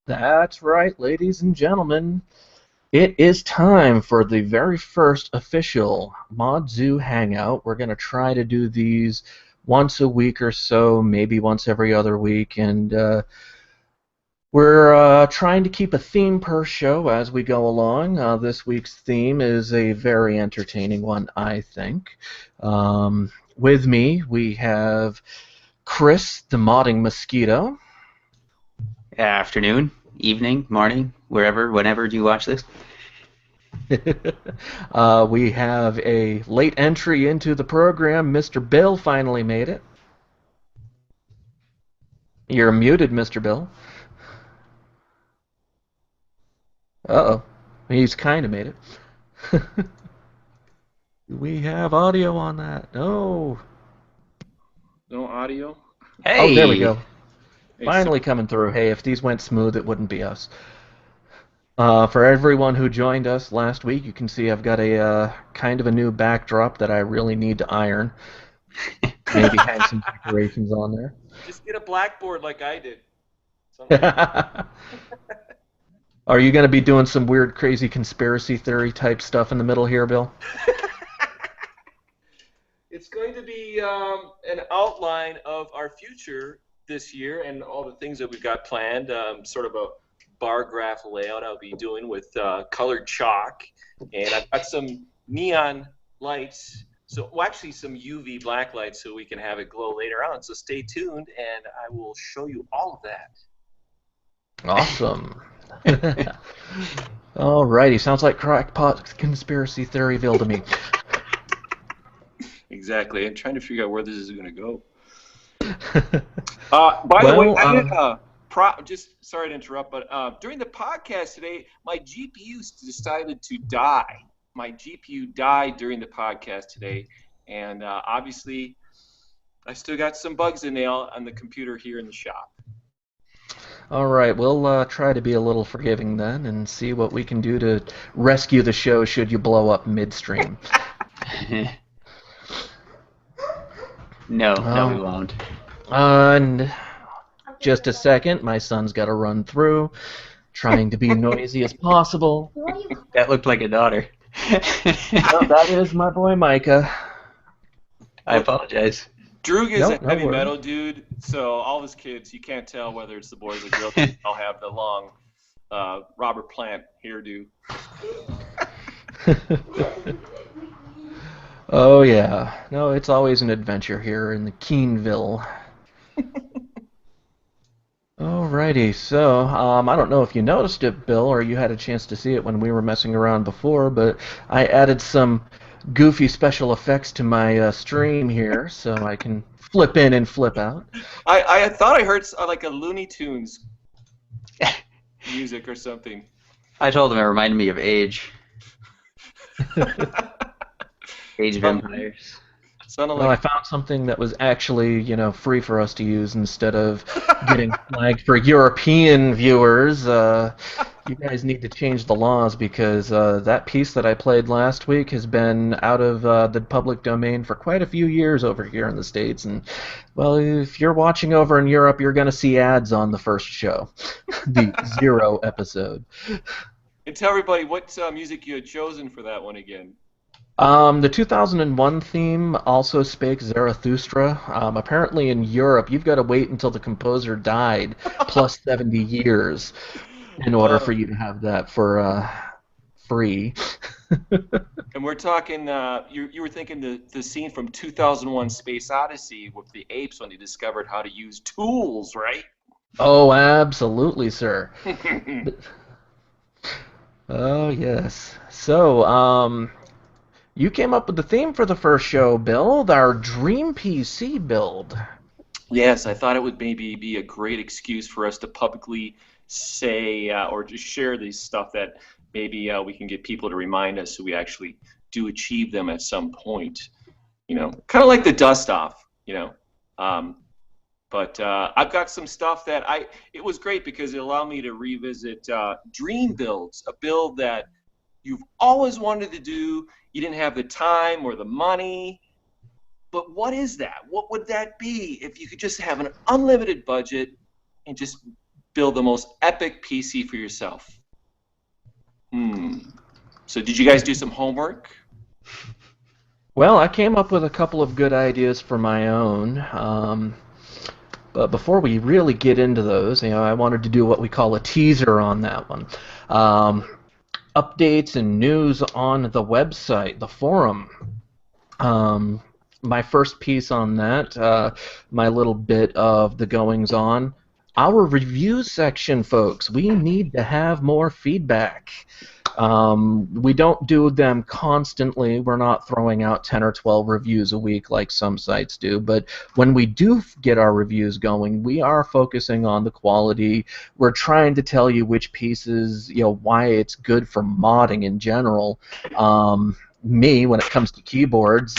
That's right, ladies and gentlemen. It is time for the very first official Mod Zoo Hangout. We're going to try to do these once a week or so, maybe once every other week, and we're trying to keep a theme per show as we go along. This week's theme is a very entertaining one, I think. With me, we have Chris, the modding mosquito. Afternoon, evening, morning, wherever, whenever you watch this. We have a late entry into the program. Mr. Bill finally made it. You're muted, Mr. Bill. Uh-oh. He's kind of made it. We have audio on that. No. No audio? Oh, there we Hey! go. Hey, so Finally coming through. Hey, if these went smooth, it wouldn't be us. For everyone who joined us last week, you can see I've got a kind of a new backdrop that I really need to iron. Maybe hang some decorations on just get a blackboard like I did. Something like there. Are you going to be doing some weird, crazy conspiracy theory type stuff in the middle here, Bill? it's going to be an outline of our future this year and all the things that we've got planned. Sort of a bar graph layout I'll be doing with colored chalk, and I've got some neon lights. So, well, actually, some UV black lights so we can have it glow later on. So stay tuned, and I will show you all of that. Awesome. Alrighty, sounds like crackpot conspiracy theoryville to me. Exactly. I'm trying to figure out where this is going to go. By the way, Well, I did just sorry to interrupt, but during the podcast today, my GPU decided to die. My GPU died during the podcast today, and obviously, I still got some bugs in there on the computer here in the shop. alright, we'll try to be a little forgiving then and see what we can do to rescue the show should you blow up midstream. No, we Um, won't. and just a second, my son's got to run through, trying to be noisy as possible. That looked like a daughter. No, that is my boy Micah. I Well, apologize. Droog is a Nope, no heavy worries. metal dude, so all of his kids, you can't tell whether it's the boys or girls. They all have the long Robert Plant hairdo. Oh yeah. No, it's always an adventure here in the Keenville. Alrighty, so I don't know if you noticed it, Bill, or you had a chance to see it when we were messing around before, but I added some goofy special effects to my stream here, so I can flip in and flip out. I thought I heard like a Looney Tunes music or something. I told him it reminded me of Age. Age of Sound- Empires. Sounded Well, I like found something that was actually, free for us to use instead of getting flagged for European viewers. You guys need to change the laws because that piece that I played last week has been out of the public domain for quite a few years over here in the States. And, well, if you're watching over in Europe, you're going to see ads on the first show, the zero episode. and tell everybody what music you had chosen for that one again. The 2001 theme also spake Zarathustra. Apparently in Europe, you've got to wait until the composer died, plus 70 years, in order Uh, for you to have that for free. and we're talking. You were thinking the scene from 2001: Space Odyssey with the apes when they discovered how to use tools, right? Oh, absolutely, sir. Oh, yes. So, you came up with the theme for the first show, Bill, our Dream PC build. Yes, I thought it would maybe be a great excuse for us to publicly say or just share these stuff that maybe we can get people to remind us so we actually do achieve them at some point. Kind of like the dust off. Um, but I've got some stuff that it was great because it allowed me to revisit dream builds, a build that you've always wanted to do, you didn't have the time or the money. But what is that? What would that be if you could just have an unlimited budget and just build the most epic PC for yourself. So did you guys do some homework? Well, I came up with a couple of good ideas for my own. But before we really get into those, I wanted to do what we call a teaser on that one. Updates and news on the website, the forum. My first piece on that, my little bit of the goings-on. Our review section, folks, we need to have more feedback. We don't do them constantly. We're not throwing out 10 or 12 reviews a week like some sites do, but when we do get our reviews going, we are focusing on the quality. We're trying to tell you which pieces, why it's good for modding in general. Me, when it comes to keyboards,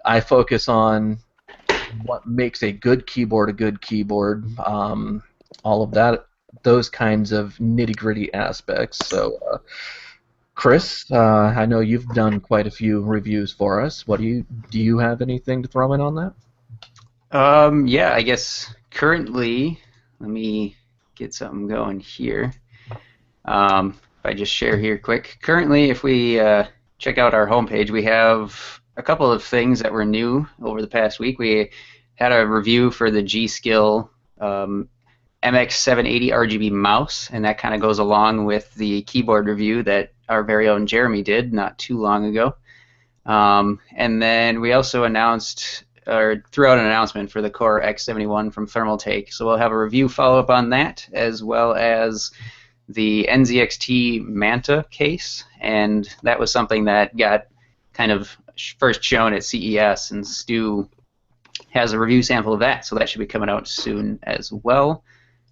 I focus on what makes a good keyboard, all of that, those kinds of nitty-gritty aspects. So, Chris, I know you've done quite a few reviews for us. Do you have anything to throw in on that? Yeah, I guess currently, let me get something going here. If I just share here quick. Currently, if we check out our homepage, we have a couple of things that were new over the past week. We had a review for the G-Skill MX780 RGB mouse, and that kind of goes along with the keyboard review that our very own Jeremy did not too long ago. And then we also announced, or threw out an announcement for the Core X71 from Thermaltake. So we'll have a review follow-up on that, as well as the NZXT Manta case, and that was something that got kind of first shown at CES, and Stu has a review sample of that, so that should be coming out soon as well.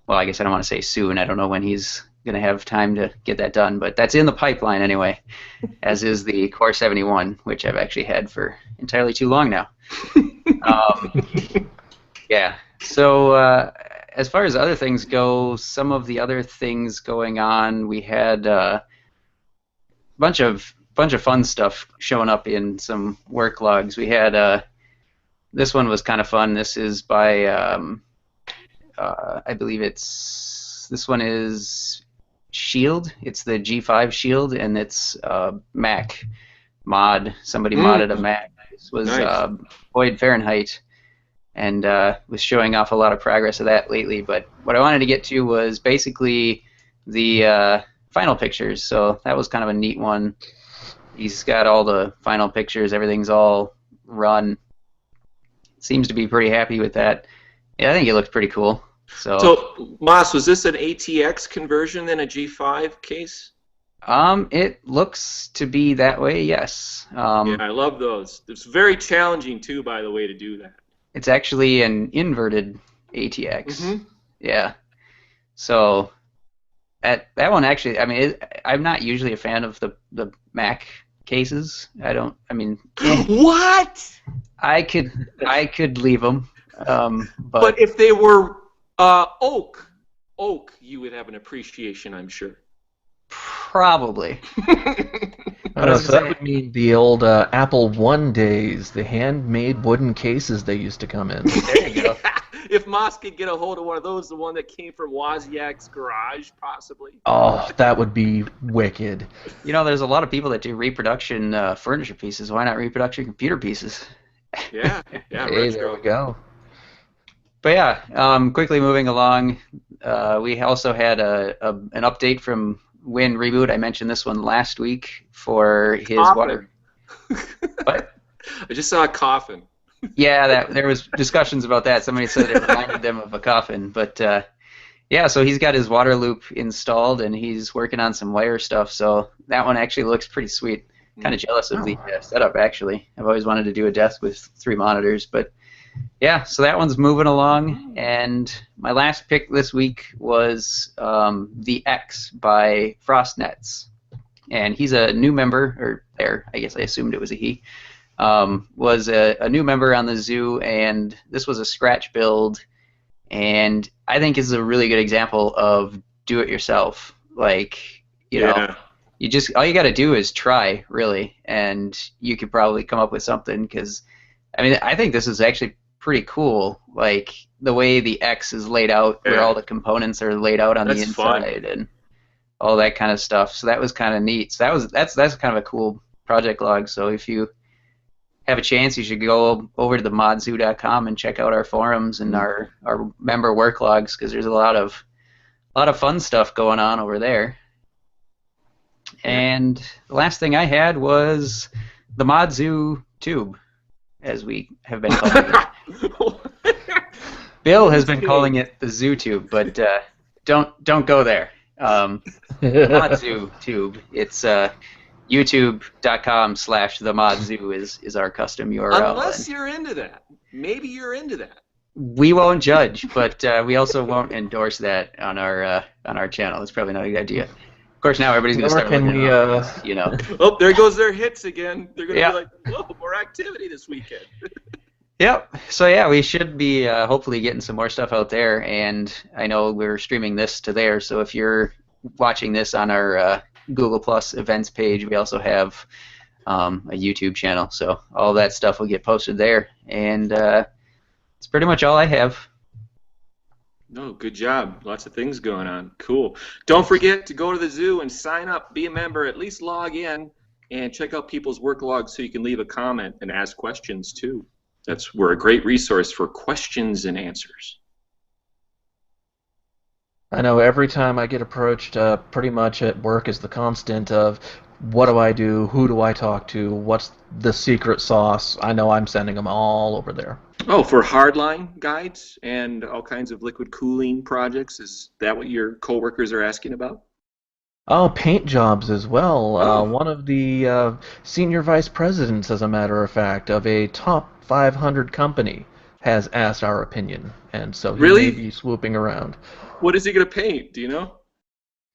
Well, I guess I don't want to say soon. I don't know when he's going to have time to get that done, but that's in the pipeline anyway, as is the Core 71, which I've actually had for entirely too long now. Yeah, so as far as other things go, some of the other things going on, we had a bunch of fun stuff showing up in some work logs. We had this one was kind of fun. This is by I believe this one is Shield. It's the G5 Shield, and it's Mac mod. Somebody modded a Mac. This was Nice. Boyd Fahrenheit, and was showing off a lot of progress of that lately. But what I wanted to get to was basically the final pictures. So that was kind of a neat one. He's got all the final pictures. Everything's all run. Seems to be pretty happy with that. Yeah, I think it looks pretty cool. So, Moss, was this an ATX conversion then, a G5 case? It looks to be that way, yes. Yeah, I love those. It's very challenging, too, by the way, to do that. It's actually an inverted ATX. Mm-hmm. Yeah. So, that one actually, I mean, I'm not usually a fan of the Mac cases. What? I could leave them. But if they were oak, you would have an appreciation, I'm sure. Probably. So that would mean the old Apple I days, the handmade wooden cases they used to come in. There you go. If Moss could get a hold of one of those, the one that came from Wozniak's garage, possibly. Oh, that would be wicked. There's a lot of people that do reproduction furniture pieces. Why not reproduction computer pieces? Yeah, Hey, there we go. But yeah, quickly moving along, we also had an update from Win Reboot. I mentioned this one last week for his Coffin. water. What? I just saw a coffin. Yeah, there was discussions about that. Somebody said it reminded them of a coffin. But yeah, so he's got his water loop installed, and he's working on some wire stuff. So that one actually looks pretty sweet. Kind of jealous of the setup, actually. I've always wanted to do a desk with 3 monitors, but yeah, so that one's moving along. And my last pick this week was The X by Frostnets. And he's a new member, I guess I assumed it was a he, was a new member on the zoo, and this was a scratch build, and I think is a really good example of do-it-yourself. Like, you know, all you got to do is try, really, and you could probably come up with something, because, I mean, I think this is actually pretty cool. Like the way the X is laid out, where Yeah, all the components are laid out on the that's fun. inside, and all that kind of stuff. So that was kind of neat. So that's kind of a cool project log. So if you have a chance, you should go over to the modzoo.com and check out our forums and our member work logs, because there's a lot of fun stuff going on over there. Yeah. And the last thing I had was the Modzoo tube, as we have been calling it. Bill has been calling it the ZooTube, but don't go there. The Modzoo tube. It's youtube.com/themodzoo is our custom URL. Unless you're into that. Maybe you're into that. We won't judge, but we also won't endorse that on our channel. It's probably not a good idea. Of course, now everybody's going to start looking at all these, you know. Oh, there goes their hits again. They're going to Yeah. be like, whoa, more activity this weekend. Yep. So yeah, we should be hopefully getting some more stuff out there, and I know we're streaming this to there. So if you're watching this on our Google Plus events page, we also have a YouTube channel. So all that stuff will get posted there, and it's pretty much all I have. No, good job. Lots of things going on. Cool. Don't forget to go to the zoo and sign up, be a member, at least log in, and check out people's work logs so you can leave a comment and ask questions too. We're a great resource for questions and answers. I know every time I get approached, pretty much at work is the constant of, what do I do? Who do I talk to? What's the secret sauce? I know I'm sending them all over there. Oh, for hardline guides and all kinds of liquid cooling projects, is that what your coworkers are asking about? Oh, paint jobs as well. Oh. One of the senior vice presidents, as a matter of fact, of a top 500 company has asked our opinion, and so he may Really? be swooping around. What is he going to paint? Do you know?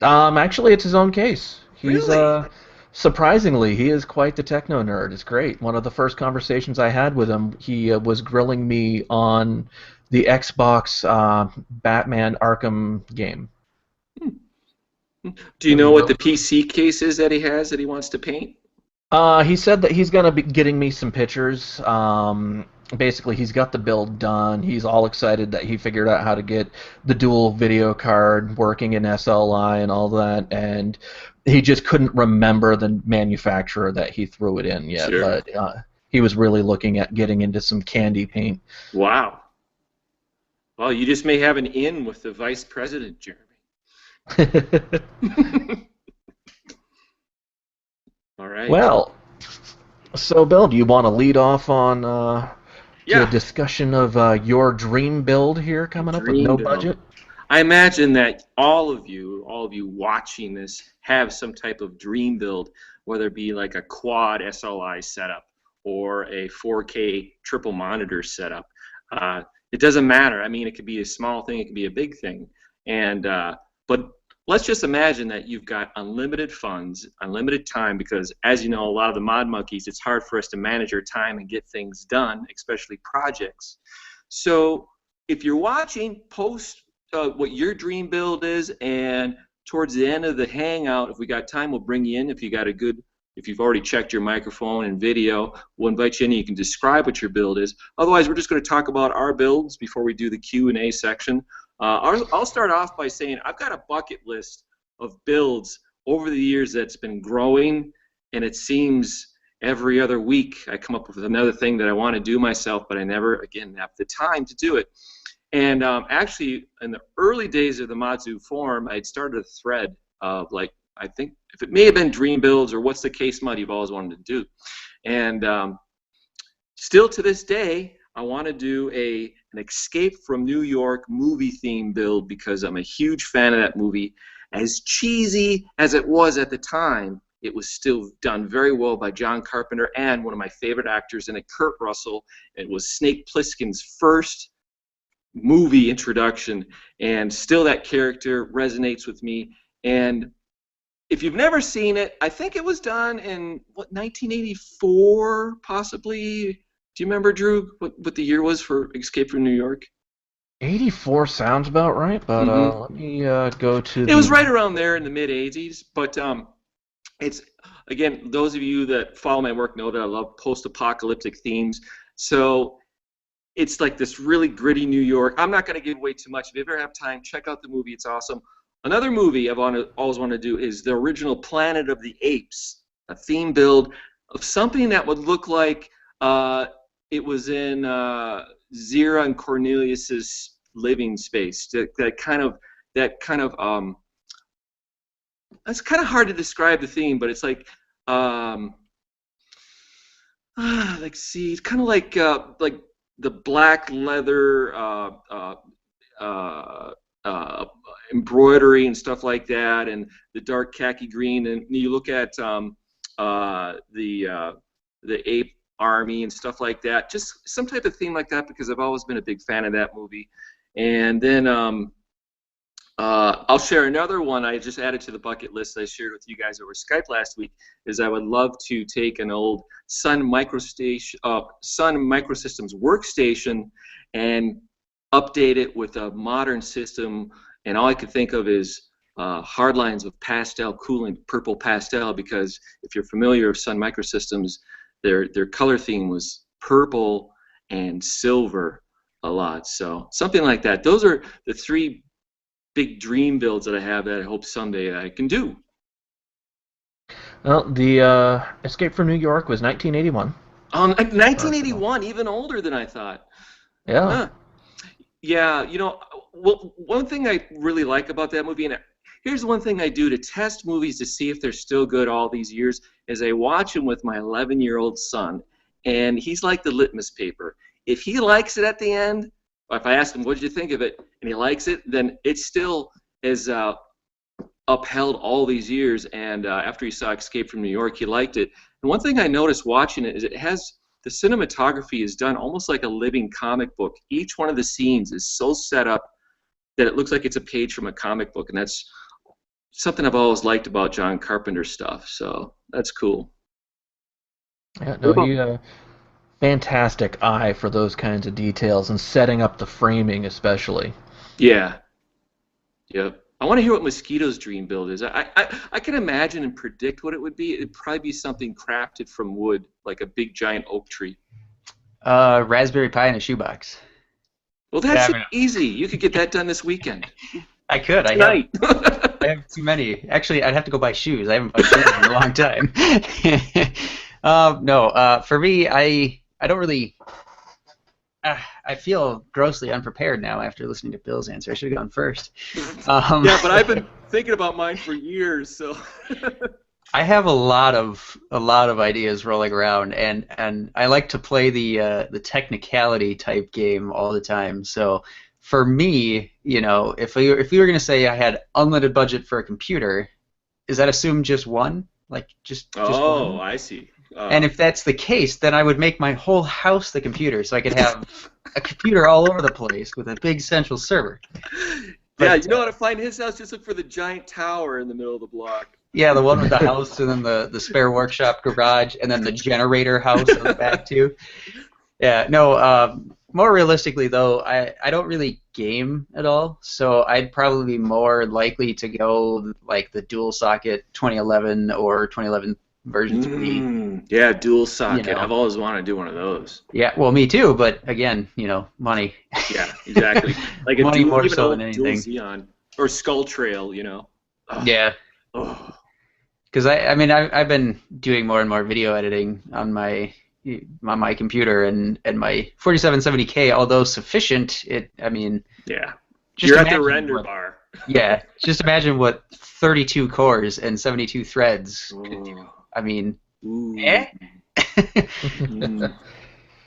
Actually, it's his own case. He's Really? surprisingly, he is quite the techno nerd. It's great. One of the first conversations I had with him, he was grilling me on the Xbox Batman Arkham game. Do you know what the PC case is that he has that he wants to paint? He said that he's going to be getting me some pictures. Basically, he's got the build done. He's all excited that he figured out how to get the dual video card working in SLI and all that, and he just couldn't remember the manufacturer that he threw it in yet. Sure. But he was really looking at getting into some candy paint. Wow. Well, you just may have an in with the vice president, Jeremy. All right. Well, so Bill, do you want to lead off on to Yeah. a discussion of your dream build here coming up with Dream no build. budget? I imagine that all of you watching this have some type of dream build, whether it be like a quad SLI setup or a 4K triple monitor setup. It doesn't matter. I mean, it could be a small thing, it could be a big thing. And but let's just imagine that you've got unlimited funds, unlimited time, because as you know, a lot of the mod monkeys, it's hard for us to manage our time and get things done, especially projects. So if you're watching, post what your dream build is, and towards the end of the Hangout, if we got time, we'll bring you in. If you've already checked your microphone and video, we'll invite you in and you can describe what your build is. Otherwise, we're just going to talk about our builds before we do the Q&A section. I'll start off by saying I've got a bucket list of builds over the years that's been growing, and it seems every other week I come up with another thing that I want to do myself, but I never, again, have the time to do it. And actually, in the early days of the Modzoo forum, I'd started a thread of, like, I think if it may have been dream builds or what's the case mod you've always wanted to do. And still to this day, I want to do an Escape from New York movie theme build because I'm a huge fan of that movie. As cheesy as it was at the time, it was still done very well by John Carpenter and one of my favorite actors in it, Kurt Russell. It was Snake Plissken's first movie introduction, and still that character resonates with me. And if you've never seen it, I think it was done in, 1984, possibly? Do you remember, Drew, what the year was for Escape from New York? 84 sounds about right, but let me go to It was right around there in the mid-'80s, but it's, again, those of you that follow my work know that I love post-apocalyptic themes. So it's like this really gritty New York. I'm not going to give away too much. If you ever have time, check out the movie. It's awesome. Another movie always wanted to do is the original Planet of the Apes, a theme build of something that would look like it was in Zira and Cornelius's living space. That kind of that's kind of hard to describe the theme, but it's like it's kind of like the black leather embroidery and stuff like that, and the dark khaki green. And you look at the ape army and stuff like that. Just some type of theme like that, because I've always been a big fan of that movie. And then I'll share another one I just added to the bucket list I shared with you guys over Skype last week. Is I would love to take an old Sun Microsystems workstation and update it with a modern system. And all I could think of is hard lines of pastel cooling, purple pastel, because if you're familiar with Sun Microsystems, their color theme was purple and silver a lot. So something like that. Those are the three big dream builds that I have that I hope someday I can do. Well, the Escape from New York was 1981. 1981, even older than I thought. Yeah. Huh. Yeah, one thing I really like about that movie, and here's one thing I do to test movies to see if they're still good all these years, is I watch them with my 11-year-old son, and he's like the litmus paper. If he likes it at the end, or if I ask him, what did you think of it, and he likes it, then it still is upheld all these years. And after he saw Escape from New York, he liked it. And one thing I noticed watching it is the cinematography is done almost like a living comic book. Each one of the scenes is so set up that it looks like it's a page from a comic book, and that's something I've always liked about John Carpenter stuff. So that's cool. Yeah, no, he fantastic eye for those kinds of details and setting up the framing, especially. Yeah. Yep. I want to hear what Mosquito's dream build is. I can imagine and predict what it would be. It'd probably be something crafted from wood, like a big giant oak tree. Raspberry Pi in a shoebox. Well, that's easy. You could get that done this weekend. I could. Tonight. I have too many. Actually, I'd have to go buy shoes. I haven't bought shoes in a long time. No, for me, I don't really. I feel grossly unprepared now after listening to Bill's answer. I should have gone first. Yeah, but I've been thinking about mine for years, so. I have a lot of ideas rolling around, and I like to play the technicality type game all the time. So for me, if we were going to say I had unlimited budget for a computer, is that assumed just one? Like just one? Oh, I see. And if that's the case, then I would make my whole house the computer, so I could have a computer all over the place with a big central server. Yeah, you know how to find his house? Just look for the giant tower in the middle of the block. Yeah, the one with the house, and then the spare workshop garage, and then the generator house on the back too. Yeah, no. More realistically, though, I don't really game at all, so I'd probably be more likely to go like the dual socket 2011 or 2011 version 3. Yeah, dual socket. I've always wanted to do one of those. Yeah, well, me too, but again, money. Yeah, exactly. Like a money dual, more so than anything. Xeon or Skull Trail, Oh. Yeah. Because I've been doing more and more video editing on my computer, and my 4770K, although sufficient, yeah. You're at the render bar. Yeah, just imagine what 32 cores and 72 threads could do.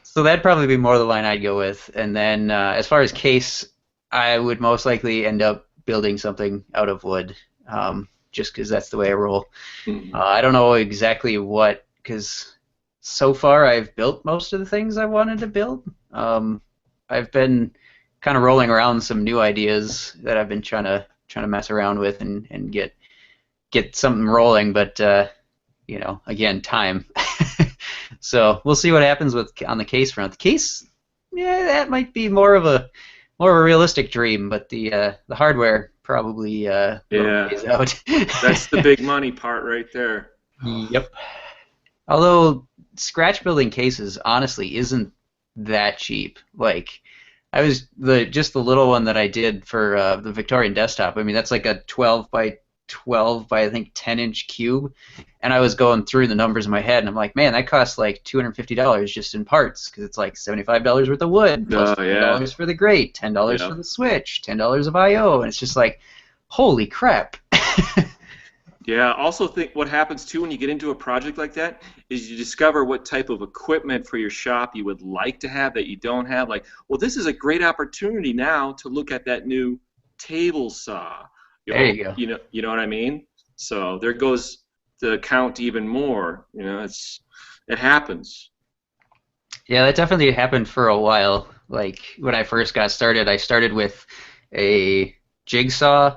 So that'd probably be more the line I'd go with. And then as far as case, I would most likely end up building something out of wood, just because that's the way I roll. I don't know exactly what, because so far I've built most of the things I wanted to build. I've been kind of rolling around some new ideas that I've been trying to mess around with and get something rolling, but again, time. So we'll see what happens on the case front. The case, yeah, that might be more of a realistic dream, but the hardware probably ways out. That's the big money part right there. Yep. Although scratch building cases honestly isn't that cheap. Like I was just the little one that I did for the Victorian desktop. I mean, that's like a 12 by 12 by I think 10-inch cube, and I was going through the numbers in my head, and I'm like, man, that costs like $250 just in parts because it's like $75 worth of wood plus Oh yeah, $10 for the grate, $10 yeah. for the switch, $10 of I/O, and it's just like, holy crap. Yeah, I also think what happens too when you get into a project like that is you discover what type of equipment for your shop you would like to have that you don't have. Like, well, this is a great opportunity now to look at that new table saw. There you go. You know what I mean? So there goes the count even more. You know, it happens. Yeah, that definitely happened for a while. Like when I first got started, I started with a jigsaw,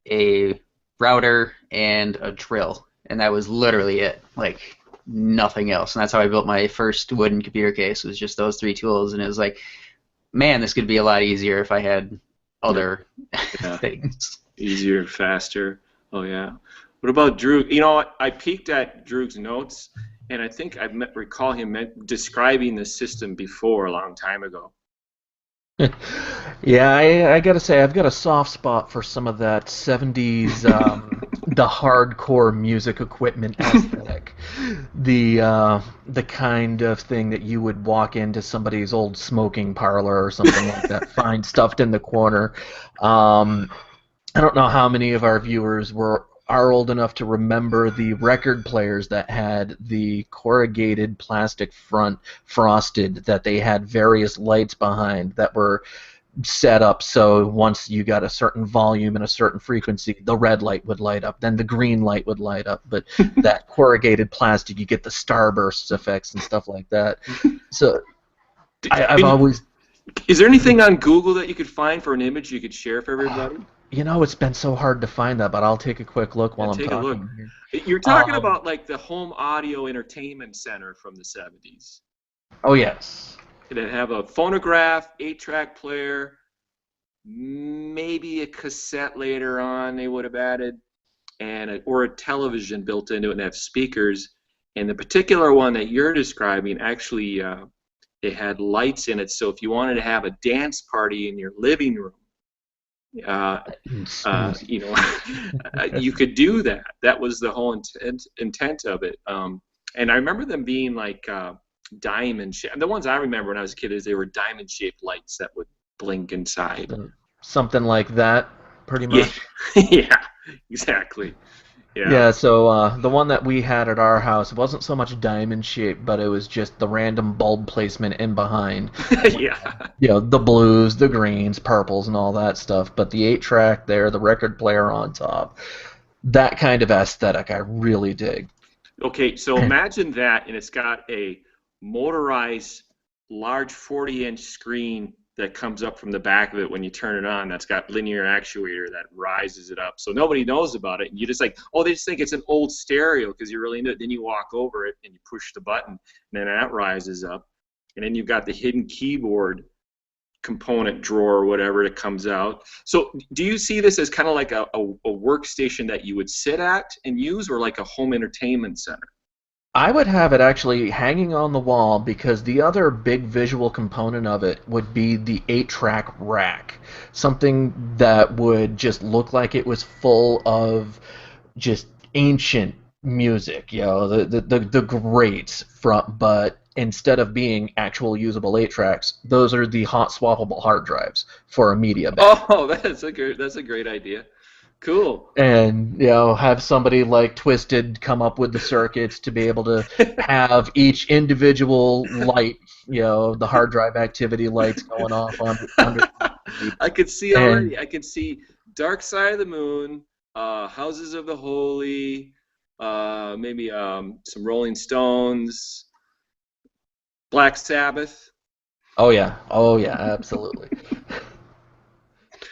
a router, and a drill, and that was literally it. Like nothing else. And that's how I built my first wooden computer case. Was just those three tools, and it was like, man, this could be a lot easier if I had Yeah, other yeah. things. Easier, faster. Oh yeah. What about Drew? You know, I peeked at Drew's notes, and I think recall him describing the system before a long time ago. Yeah, I gotta say, I've got a soft spot for some of that 70s, the hardcore music equipment aesthetic. The kind of thing that you would walk into somebody's old smoking parlor or something like that, find stuffed in the corner. Um, I don't know how many of our viewers are old enough to remember the record players that had the corrugated plastic front frosted that they had various lights behind that were set up so once you got a certain volume and a certain frequency, the red light would light up, then the green light would light up. But that corrugated plastic, you get the starbursts effects and stuff like that. So I've Can you, always, is there anything on Google that you could find for an image you could share for everybody? it's been so hard to find that, but I'll take a quick look Yeah, while I'm take a look. talking here. You're talking Um, about like the home audio entertainment center from the 70s. oh yes. It'd have a phonograph, 8-track player, maybe a cassette later on they would have added, or a television built into it and have speakers. And the particular one that you're describing actually it had lights in it, so if you wanted to have a dance party in your living room, uh, you know, you could do that. That was the whole intent of it. And I remember them being like diamond shaped. The ones I remember when I was a kid is they were diamond shaped lights that would blink inside. Something like that, pretty Yeah, much. yeah, exactly. Yeah, Yeah, so the one that we had at our house, it wasn't so much diamond shaped, but it was just the random bulb placement in behind. yeah. The blues, the greens, purples, and all that stuff. But the 8-track there, the record player on top, that kind of aesthetic I really dig. Okay, so imagine that, and it's got a motorized large 40-inch screen that comes up from the back of it when you turn it on. That's got linear actuator that rises it up. So nobody knows about it. And you just like, oh, they just think it's an old stereo because you're really into it. Then you walk over it and you push the button, and then that rises up. And then you've got the hidden keyboard component drawer or whatever that comes out. So do you see this as kind of like a workstation that you would sit at and use, or like a home entertainment center? I would have it actually hanging on the wall because the other big visual component of it would be the 8-track rack. Something that would just look like it was full of just ancient music, the greats from, but instead of being actual usable 8 tracks, those are the hot swappable hard drives for a media bank. Oh, that's a great idea. Cool. And have somebody like Twisted come up with the circuits to be able to have each individual light, the hard drive activity lights going off under I could see and already. I could see Dark Side of the Moon, Houses of the Holy, maybe some Rolling Stones, Black Sabbath. oh yeah, absolutely.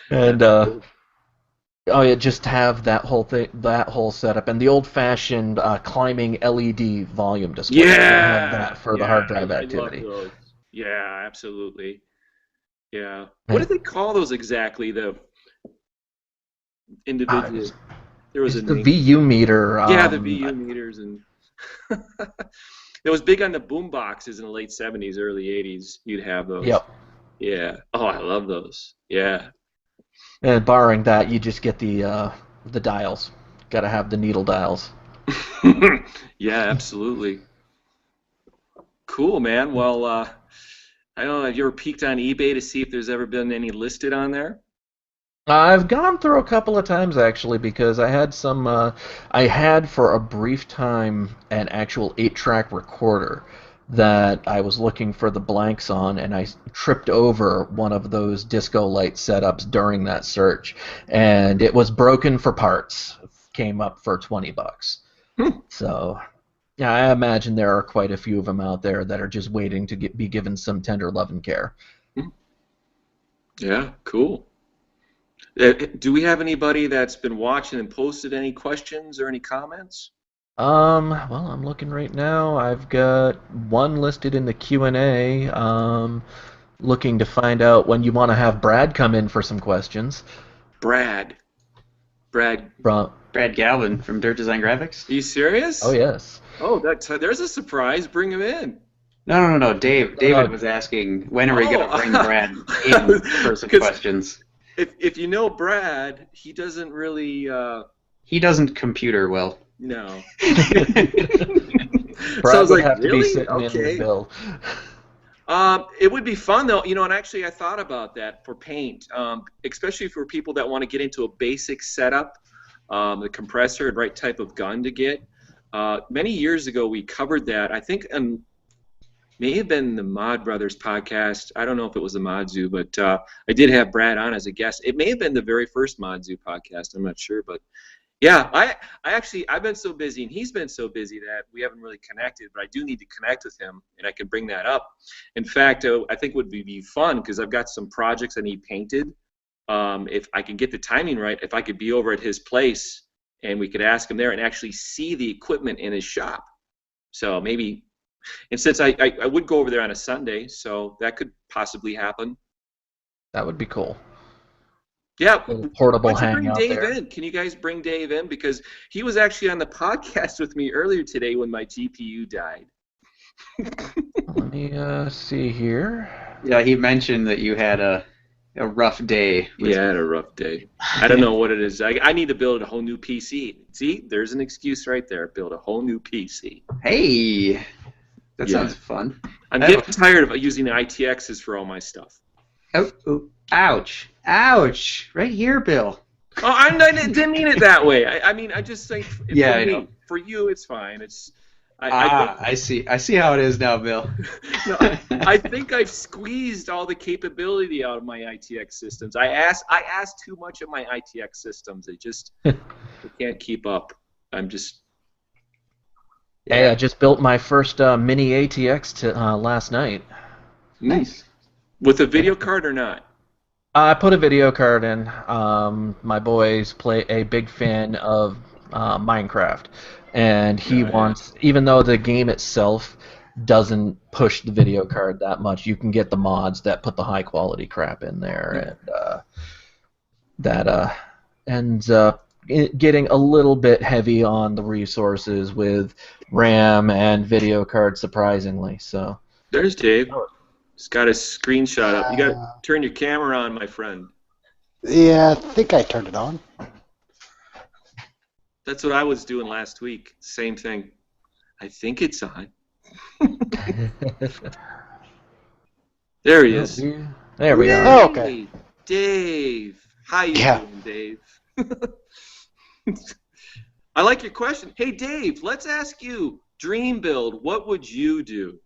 And That's cool. oh yeah, just have that whole thing, that whole setup, and the old-fashioned climbing LED volume display. You gotta have Yeah, that for the yeah, hard drive I love activity. those. Yeah, absolutely. Yeah. What And, do they call those exactly? The it's, individual. There was a it's the name. VU meter. Yeah, the VU meters and It was big on the boom boxes in the late 70s, early 80s. You'd have those. Yep. Yeah. Oh, I love those. Yeah. And barring that, you just get the dials. Got to have the needle dials. Yeah, absolutely. Cool, man. Well, I don't know. Have you ever peeked on eBay to see if there's ever been any listed on there? I've gone through a couple of times actually because I had some. I had for a brief time an actual 8-track recorder that I was looking for the blanks on, and I tripped over one of those disco light setups during that search, and it was broken for parts. Came up for $20. Hmm. So yeah, I imagine there are quite a few of them out there that are just waiting to be given some tender love and care. Yeah, cool. Do we have anybody that's been watching and posted any questions or any comments? Well, I'm looking right now. I've got one listed in the Q&A, looking to find out when you want to have Brad come in for some questions. Brad. Brad. From, Brad Galvin from Dirt Design Graphics. Are you serious? oh, yes. Oh, there's a surprise. Bring him in. No. David was asking when are we going to bring Brad in for some questions. If you know Brad, he doesn't really. He doesn't computer well. No. Brad Sounds would like, have to be really? sitting in Okay. the bill. It would be fun though, and actually I thought about that for paint, especially for people that want to get into a basic setup, the compressor and right type of gun to get. Many years ago we covered that. I think may have been the Mod Brothers podcast. I don't know if it was the Mod Zoo, but I did have Brad on as a guest. It may have been the very first Mod Zoo podcast. I'm not sure, but yeah, I've been so busy and he's been so busy that we haven't really connected, but I do need to connect with him and I can bring that up. In fact, I think it would be fun because I've got some projects I need painted. If I can get the timing right, if I could be over at his place and we could ask him there and actually see the equipment in his shop. So maybe, and since I would go over there on a Sunday, so that could possibly happen. That would be cool. Yeah, A little portable why don't you bring hangout Dave there. in? Can you guys bring Dave in? Because he was actually on the podcast with me earlier today when my GPU died. Let me see here. Yeah, he mentioned that you had a rough day. Yeah, I had a rough day. I don't know what it is. I need to build a whole new PC. See, there's an excuse right there. Build a whole new PC. Hey, that Yeah. sounds fun. I'm getting tired of using the ITXs for all my stuff. Oh, ouch. Ouch. Right here, Bill. Oh, I didn't mean it that way. I mean, I just think Yeah, I know. for you, it's fine. It's I see. I see how it is now, Bill. no, I think I've squeezed all the capability out of my ITX systems. I asked too much of my ITX systems. They can't keep up. I'm just. Hey, I just built my first mini ATX last night. Nice. With a video card or not? I put a video card in. My boys play a big fan of Minecraft, and he wants, even though the game itself doesn't push the video card that much, you can get the mods that put the high quality crap in there, and that ends up getting a little bit heavy on the resources with RAM and video card, surprisingly. So There's Dave. He's got a screenshot up. You got to turn your camera on, my friend. Yeah, I think I turned it on. That's what I was doing last week. Same thing. I think it's on. There he is. There we are. Oh, okay. Hey, Dave. How you doing, Dave? I like your question. Hey, Dave, let's ask you, dream build, what would you do?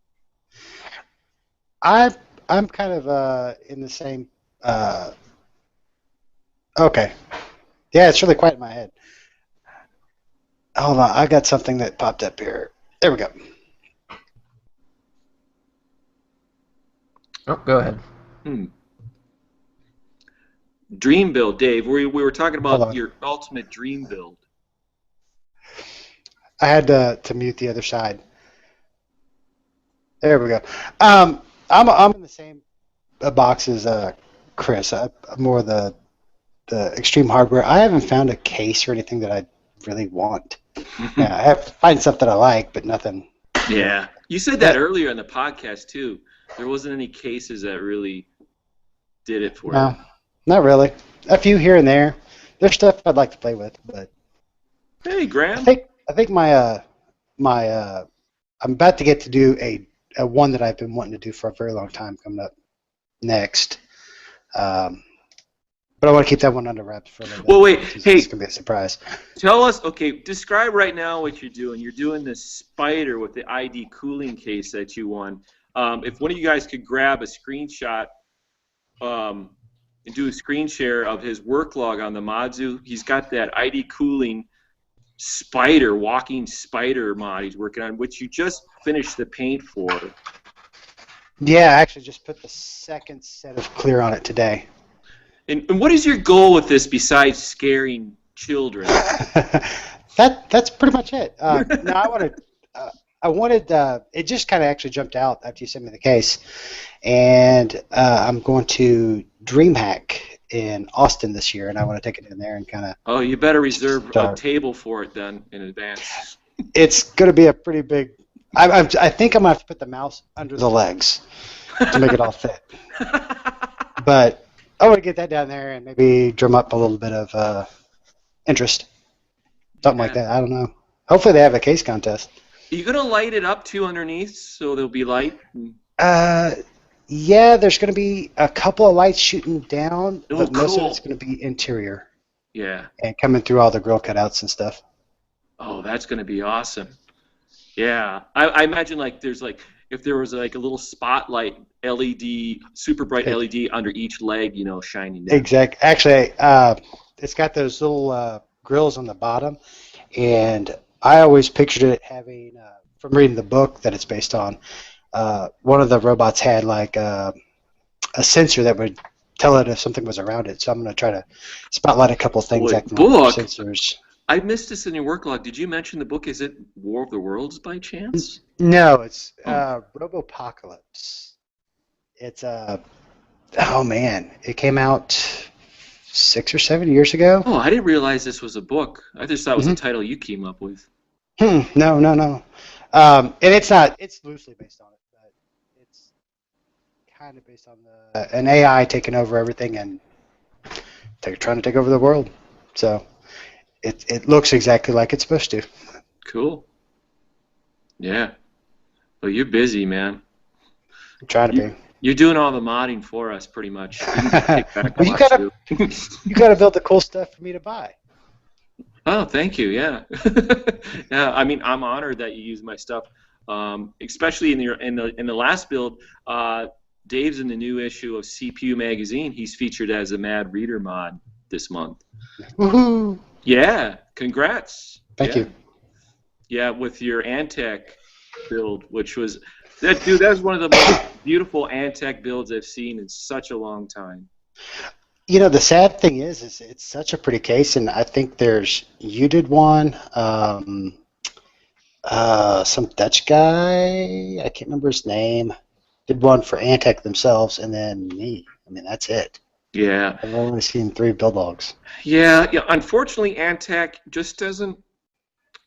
I'm kind of in the same. Okay. Yeah, it's really quiet in my head. Hold on, I got something that popped up here. There we go. Oh, go ahead. Dream build, Dave. We were talking Hold about on. your ultimate dream build. I had to mute the other side. There we go. I'm in the same box as Chris. I'm more the extreme hardware. I haven't found a case or anything that I really want. Yeah, I have to find stuff that I like, but nothing Yeah. You said that earlier in the podcast too. There wasn't any cases that really did it for No, you. not really. A few here and there. There's stuff I'd like to play with, but Hey, I Graham. think I think my I'm about to get to do a one that I've been wanting to do for a very long time coming up next. But I want to keep that one under wraps for a little bit. Well, wait. It's Hey, gonna be a surprise. tell us. Okay, describe right now what you're doing. You're doing this spider with the ID cooling case that you won. If one of you guys could grab a screenshot and do a screen share of his work log on the Modzu, he's got that ID cooling spider, walking spider mod he's working on, which you just finished the paint for. Yeah, I actually just put the second set of clear on it today. And what is your goal with this besides scaring children? That's pretty much it. No, I wanted. It just kind of actually jumped out after you sent me the case, and I'm going to DreamHack in Austin this year, and I want to take it in there and kind of. Oh, you better reserve a table for it then in advance. It's going to be a pretty big. I think I'm going to have to put the mouse under the legs to make it all fit. But I want to get that down there and maybe drum up a little bit of interest. Something like that. I don't know. Hopefully they have a case contest. Are you going to light it up too underneath so there'll be light? Yeah, there's going to be a couple of lights shooting down, but most of cool. it's going to be interior. Yeah. And coming through all the grill cutouts and stuff. Oh, that's going to be awesome. Yeah. I imagine like there's like, if there was like a little spotlight LED, super bright LED under each leg, you know, shining down. Exactly. Actually, it's got those little grills on the bottom, and I always pictured it having, from reading the book that it's based on, one of the robots had like a sensor that would tell it if something was around it. So I'm going to try to spotlight a couple of things acting like sensors. I missed this in your work log. Did you mention the book? Is it War of the Worlds by chance? No, it's Robopocalypse. It's oh man, it came out 6 or 7 years ago. Oh, I didn't realize this was a book. I just thought it was a title you came up with. No. And it's not. It's loosely based on it, but it's kind of based on an AI taking over everything and trying to take over the world. So it looks exactly like it's supposed to. Cool. Yeah. Well, you're busy, man. I'm trying to be. You're doing all the modding for us, pretty much. Well, you gotta build the cool stuff for me to buy. Oh, thank you. Yeah. Yeah. I mean, I'm honored that you use my stuff, especially in the last build. Dave's in the new issue of CPU Magazine. He's featured as a Mad Reader mod this month. Woohoo! Yeah. Congrats. Thank you. Yeah, with your Antec build, which was that was one of the most beautiful Antec builds I've seen in such a long time. You know, the sad thing is it's such a pretty case, and I think you did one, some Dutch guy, I can't remember his name, did one for Antec themselves, and then me. I mean, that's it. Yeah. I've only seen 3 build logs. Yeah. Unfortunately, Antec just doesn't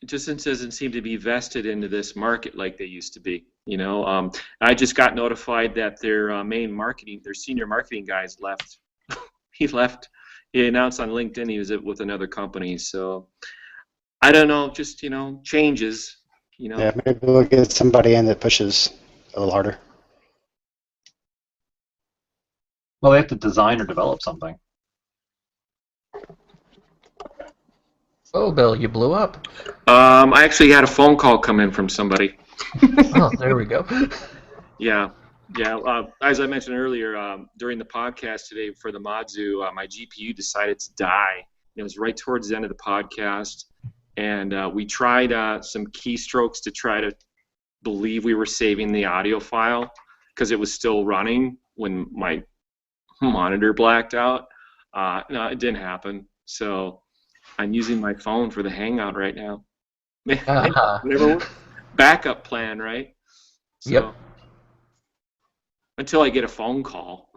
seem to be vested into this market like they used to be. You know, I just got notified that their senior marketing guys left. He left. He announced on LinkedIn he was with another company. So I don't know. Just changes. Yeah, maybe we'll get somebody in that pushes a little harder. Well, they have to design or develop something. Oh, Bill, you blew up. I actually had a phone call come in from somebody. Oh, there we go. Yeah. As I mentioned earlier, during the podcast today for the Modzu, my GPU decided to die. It was right towards the end of the podcast, and we tried some keystrokes to try to believe we were saving the audio file because it was still running when my monitor blacked out. No, it didn't happen. So I'm using my phone for the Hangout right now. Whatever backup plan, right? So, yep. Until I get a phone call.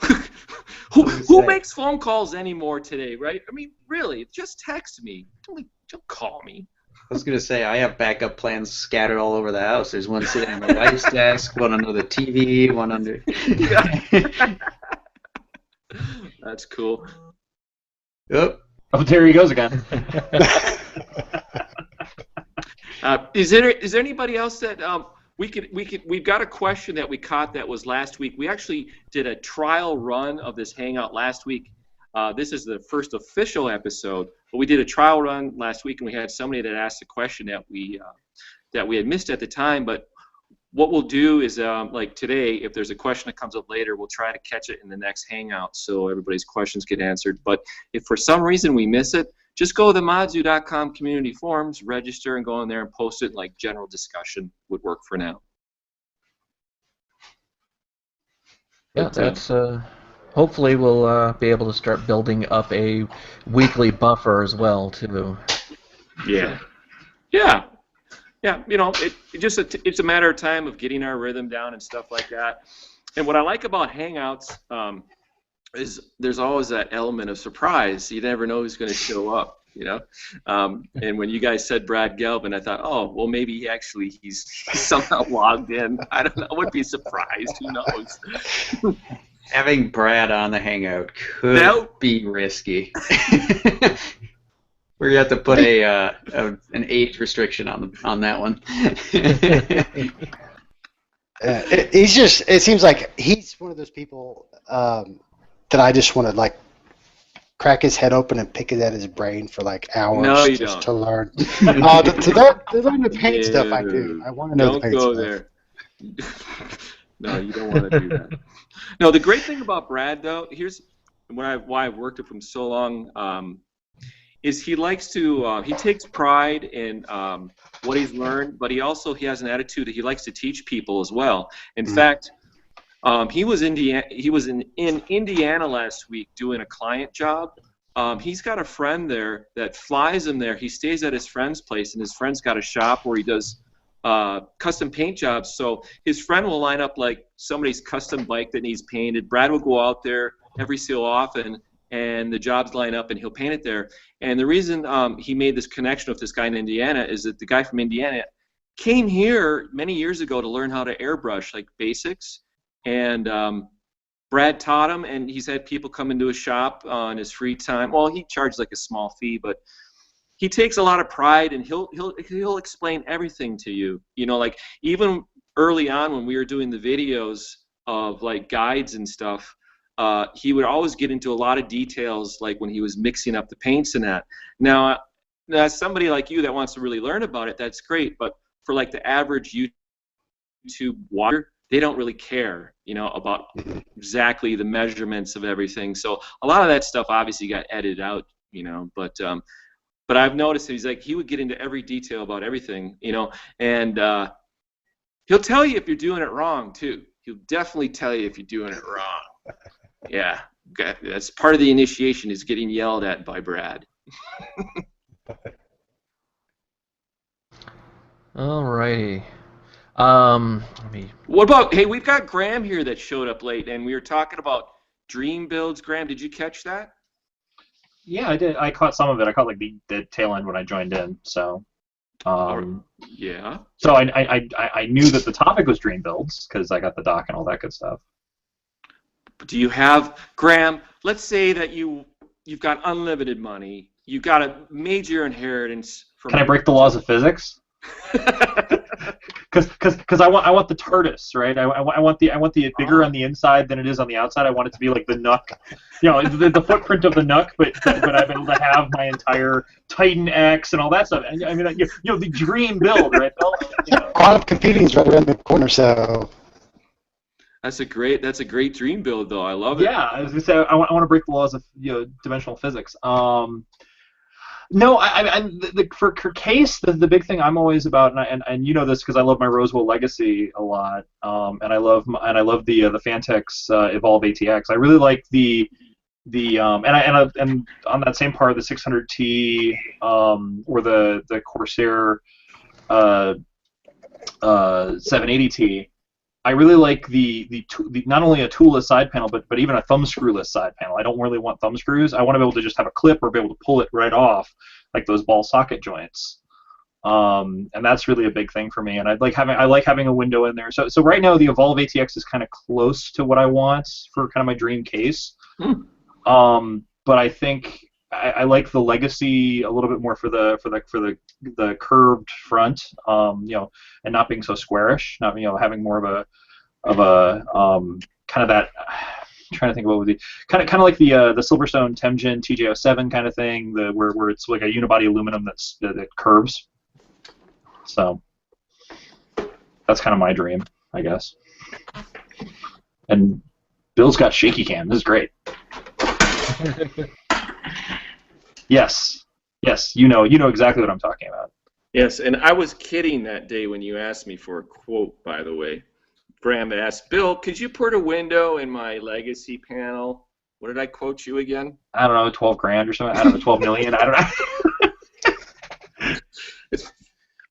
Who makes phone calls anymore today, right? I mean, really, just text me. Don't call me. I was gonna say I have backup plans scattered all over the house. There's one sitting on my wife's desk, one under the TV, one under. That's cool. Yep. Oh, there he goes again. Is there anybody else that we've got a question that we caught that was last week. We actually did a trial run of this Hangout last week. This is the first official episode, but we did a trial run last week, and we had somebody that asked a question that we had missed at the time. But what we'll do is, like today, if there's a question that comes up later, we'll try to catch it in the next Hangout so everybody's questions get answered. But if for some reason we miss it, just go to the modzoo.com community forums, register, and go in there and post it. Like general discussion would work for now. Yeah, that's hopefully we'll be able to start building up a weekly buffer as well too. Yeah. Yeah. Yeah, you know, it's a matter of time of getting our rhythm down and stuff like that. And what I like about Hangouts is there's always that element of surprise. You never know who's going to show up, you know. And when you guys said Brad Gelvin, I thought, oh, well, maybe he's somehow logged in. I don't know. I wouldn't be surprised. Who knows? Having Brad on the Hangout could be risky. We're gonna have to put an age restriction on that one. It seems like he's one of those people that I just want to like crack his head open and pick it at his brain for like hours don't. To learn. To learn the paint stuff, I do. I want to know the paint stuff. Don't go there. No, you don't want to do that. No, the great thing about Brad, though, here's why I've worked with him so long, is he likes to, he takes pride in what he's learned, but he has an attitude that he likes to teach people as well. In fact, he was in Indiana last week doing a client job. He's got a friend there that flies him there. He stays at his friend's place, and his friend's got a shop where he does custom paint jobs. So his friend will line up like somebody's custom bike that needs painted. Brad will go out there every so often, and the jobs line up, and he'll paint it there. And the reason he made this connection with this guy in Indiana is that the guy from Indiana came here many years ago to learn how to airbrush, like basics. And Brad taught him, and he's had people come into his shop on his free time. Well, he charges like a small fee, but he takes a lot of pride, and he'll explain everything to you. You know, like even early on when we were doing the videos of like guides and stuff, he would always get into a lot of details, like when he was mixing up the paints and that. Now, somebody like you that wants to really learn about it, that's great. But for like the average YouTube watcher, they don't really care, you know, about exactly the measurements of everything. So a lot of that stuff obviously got edited out, you know. But I've noticed that he would get into every detail about everything, you know, and he'll tell you if you're doing it wrong too. He'll definitely tell you if you're doing it wrong. Yeah, that's part of the initiation, is getting yelled at by Brad. Alrighty. What about, hey, we've got Graham here that showed up late, and we were talking about dream builds. Graham, did you catch that? Yeah, I did. I caught some of it. I caught like the tail end when I joined in. So, yeah. So I knew that the topic was dream builds because I got the doc and all that good stuff. Do you have, Graham, let's say that you've got unlimited money, you've got a major inheritance from... Can I break the laws of physics? Because I want the tortoise, right? I want the bigger on the inside than it is on the outside. I want it to be like the Nook, you know, the footprint of the Nook, but I'm able to have my entire Titan X and all that stuff. And I mean, you know, the dream build, right? You know. Quantum computing is right around the corner, so. That's a great dream build, though. I love it. Yeah, as I say, I want to break the laws of, you know, dimensional physics. No, for Case, the big thing I'm always about, and you know this because I love my Roswell Legacy a lot, and I love the Fantex Evolve ATX. I really like and on that same part, the 600T or the Corsair 780T. I really like the not only a toolless side panel, but even a thumb screwless side panel. I don't really want thumb screws. I want to be able to just have a clip or be able to pull it right off, like those ball socket joints. and that's really a big thing for me. And I like having a window in there. So right now the Evolve ATX is kind of close to what I want for kind of my dream case. But I think I like the Legacy a little bit more for the curved front, and not being so squarish, not having more of a kind of that. I'm trying to think of what would be kind of like the Silverstone Temjin TJ07 kind of thing, where it's like a unibody aluminum that curves. So that's kind of my dream, I guess. And Bill's got shaky cam. This is great. Yes, you know exactly what I'm talking about. Yes, and I was kidding that day when you asked me for a quote, by the way. Bram asked, Bill, could you put a window in my Legacy panel? What did I quote you again? I don't know, 12 grand or something. I don't know, 12 million. I don't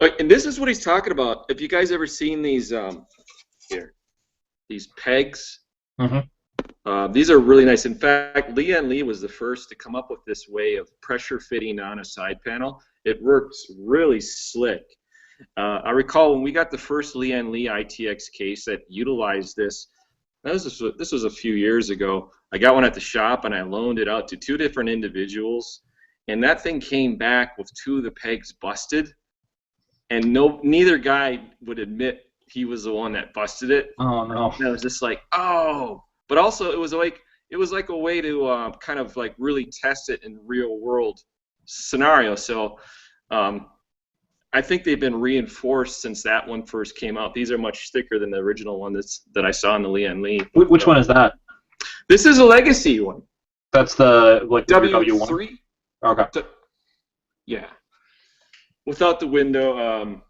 know. And this is what he's talking about. Have you guys ever seen these these pegs? Mm-hmm. These are really nice. In fact, Lian Li was the first to come up with this way of pressure fitting on a side panel. It works really slick. I recall when we got the first Lian Li ITX case that utilized this. This was a few years ago. I got one at the shop and I loaned it out to 2 different individuals, and that thing came back with 2 of the pegs busted, and neither guy would admit he was the one that busted it. Oh no! And I was just like, oh. But also, it was like a way to kind of like really test it in real world scenario. So I think they've been reinforced since that one first came out. These are much thicker than the original one that I saw in the Lian Li. Which one is that? This is a Legacy one. That's the W3. Okay. Yeah. Without the window.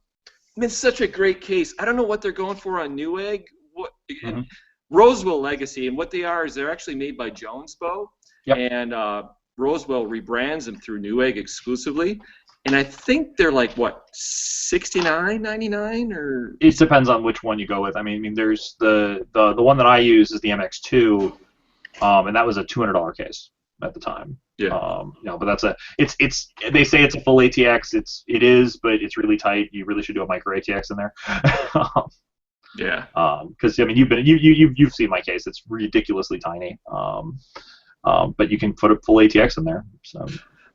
It's such a great case. I don't know what they're going for on Newegg. Rosewell Legacy, and what they are is they're actually made by Jones Bow, and Rosewell rebrands them through Newegg exclusively, and I think they're like what, $69.99 or? It depends on which one you go with. I mean, there's the one that I use is the MX2, and that was a $200 case at the time. Yeah. But that's it's they say it's a full ATX. It is, but it's really tight. You really should do a micro ATX in there. Yeah. Because I mean, you've seen my case. It's ridiculously tiny. But you can put a full ATX in there. So.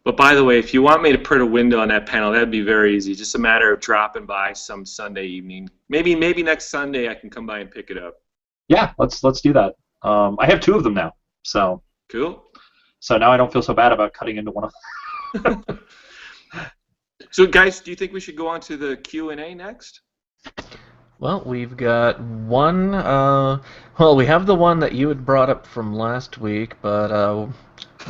But by the way, if you want me to put a window on that panel, that'd be very easy. Just a matter of dropping by some Sunday evening. Maybe next Sunday I can come by and pick it up. Yeah, let's do that. I have 2 of them now. So. Cool. So now I don't feel so bad about cutting into one of them. So guys, do you think we should go on to the Q&A next? Well, we've got one. We have the one that you had brought up from last week, but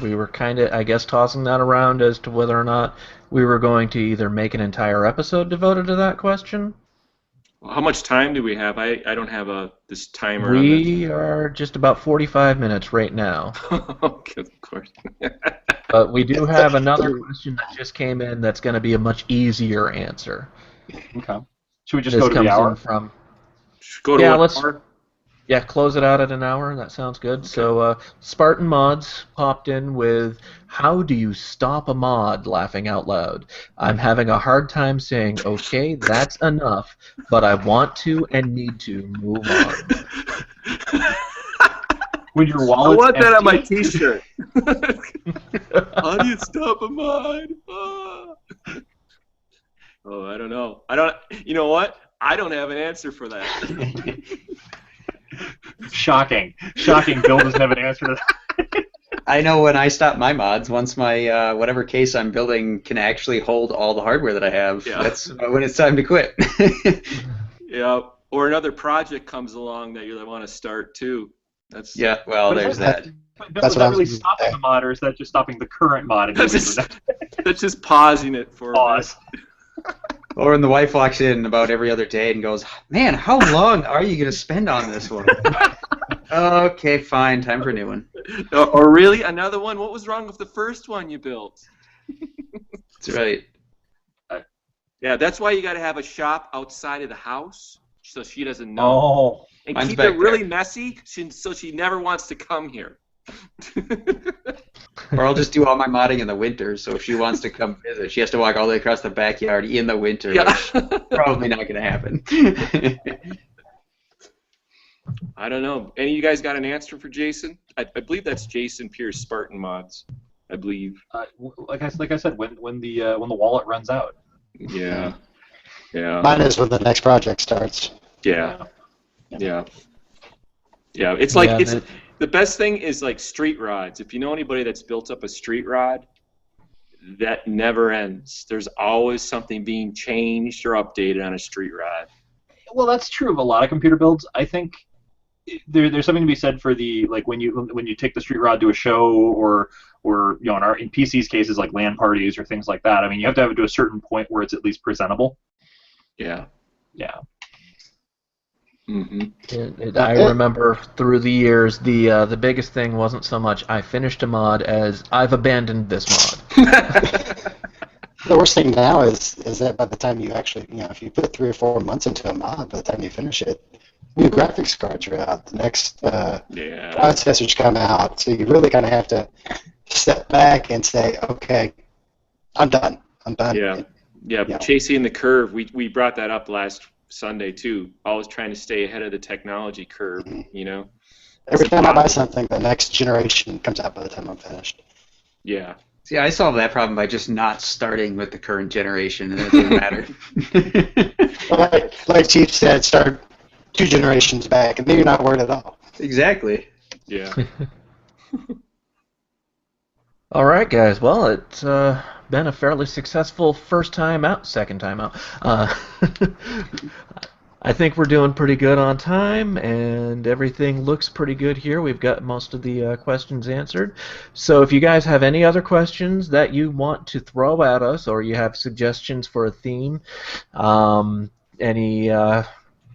we were kind of, I guess, tossing that around as to whether or not we were going to either make an entire episode devoted to that question. Well, how much time do we have? I don't have this timer. We are just about 45 minutes right now. Okay, of course. But we do have another question that just came in that's going to be a much easier answer. Okay. Should we just go to the hour? Go to hour? Yeah, close it out at an hour. That sounds good. Okay. So Spartan Mods popped in with, how do you stop a mod, laughing out loud? I'm having a hard time saying, okay, that's enough, but I want to and need to move on. When your wallet's I want that empty. on my T-shirt. How do you stop a mod? Oh, I don't know. You know what? I don't have an answer for that. Shocking. Bill doesn't have an answer to that. I know when I stop my mods, once my whatever case I'm building can actually hold all the hardware that I have, that's when it's time to quit. Yeah, or another project comes along that you want to start too. There's that. But is that really stopping the mod, or is that just stopping the current mod? That's just pausing it for pause. Or when the wife walks in about every other day and goes, man, how long are you going to spend on this one? Okay, fine, time for a new one. Or really, another one? What was wrong with the first one you built? That's right. Yeah, that's why you got to have a shop outside of the house so she doesn't know. Oh, and keep it really messy so she never wants to come here. Or I'll just do all my modding in the winter, so if she wants to come visit, she has to walk all the way across the backyard in the winter, Yeah. which probably not going to happen. I don't know. Any of you guys got an answer for Jason? I believe that's Jason Pierce, Spartan Mods. I believe. Like I said, when the wallet runs out. Yeah. Yeah. Mine is when the next project starts. Yeah. Yeah. Yeah. It's like Yeah, it's the best thing is like street rods. If you know anybody that's built up a street rod, that never ends. There's always something being changed or updated on a street rod. Well, that's true of a lot of computer builds. I think there's something to be said for the like when you take the street rod to a show or in PC's cases like LAN parties or things like that. I mean, you have to have it to a certain point where it's at least presentable. Yeah. Yeah. Mm-hmm. I remember through the years, the biggest thing wasn't so much I finished a mod as I've abandoned this mod. The worst thing now is that by the time you actually, if you put 3 or 4 months into a mod, by the time you finish it, new graphics cards are out. The next processors come out, so you really kind of have to step back and say, okay, I'm done. I'm done. Yeah. Chasing the curve. We brought that up last Sunday too. Always trying to stay ahead of the technology curve. Every time I buy something, the next generation comes out by the time I'm finished. Yeah. See, I solved that problem by just not starting with the current generation, and it doesn't matter. Like Chief said, start 2 generations back, and then you're not worried at all. Exactly. Yeah. All right, guys. Well, it's been a fairly successful second time out. I think we're doing pretty good on time, and everything looks pretty good here. We've got most of the questions answered. So if you guys have any other questions that you want to throw at us, or you have suggestions for a theme, any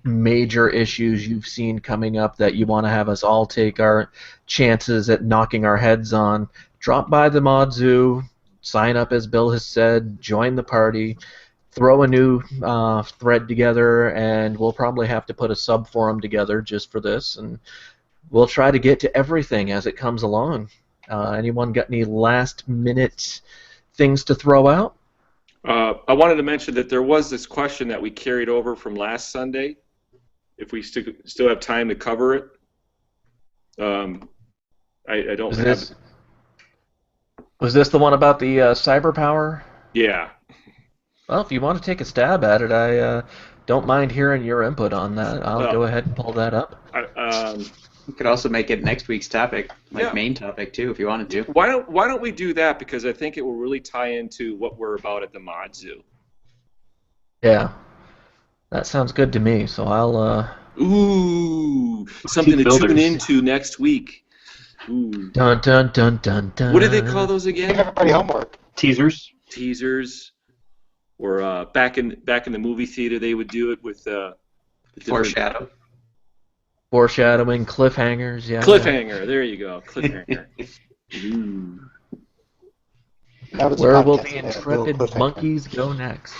major issues you've seen coming up that you want to have us all take our chances at knocking our heads on, drop by the Mod Zoo, sign up as Bill has said, join the party, throw a new thread together, and we'll probably have to put a sub-forum together just for this, and we'll try to get to everything as it comes along. Anyone got any last-minute things to throw out? I wanted to mention that there was this question that we carried over from last Sunday, if we still have time to cover it. I don't have... Was this the one about the cyber power? Yeah. Well, if you want to take a stab at it, I don't mind hearing your input on that. I'll go ahead and pull that up. You could also make it next week's topic, main topic too, if you wanted to. Why don't we do that? Because I think it will really tie into what we're about at the Mod Zoo. Yeah, that sounds good to me. So I'll. Ooh, something to tune into next week. Ooh. Dun dun dun dun dun. What do they call those again? Give everybody homework. Teasers. Or back in the movie theater, they would do it with Foreshadow. Foreshadowing, cliffhangers, yeah. Cliffhanger. There you go. Cliffhanger. Ooh. Where will the intrepid monkeys go next?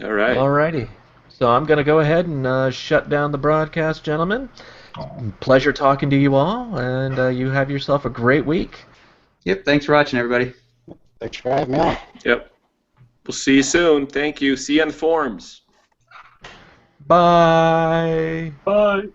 All right. Alrighty. So I'm going to go ahead and shut down the broadcast, gentlemen. Pleasure talking to you all, and you have yourself a great week. Yep, thanks for watching, everybody. Thanks for having me on. Yep. We'll see you soon. Thank you. See you on the forums. Bye. Bye.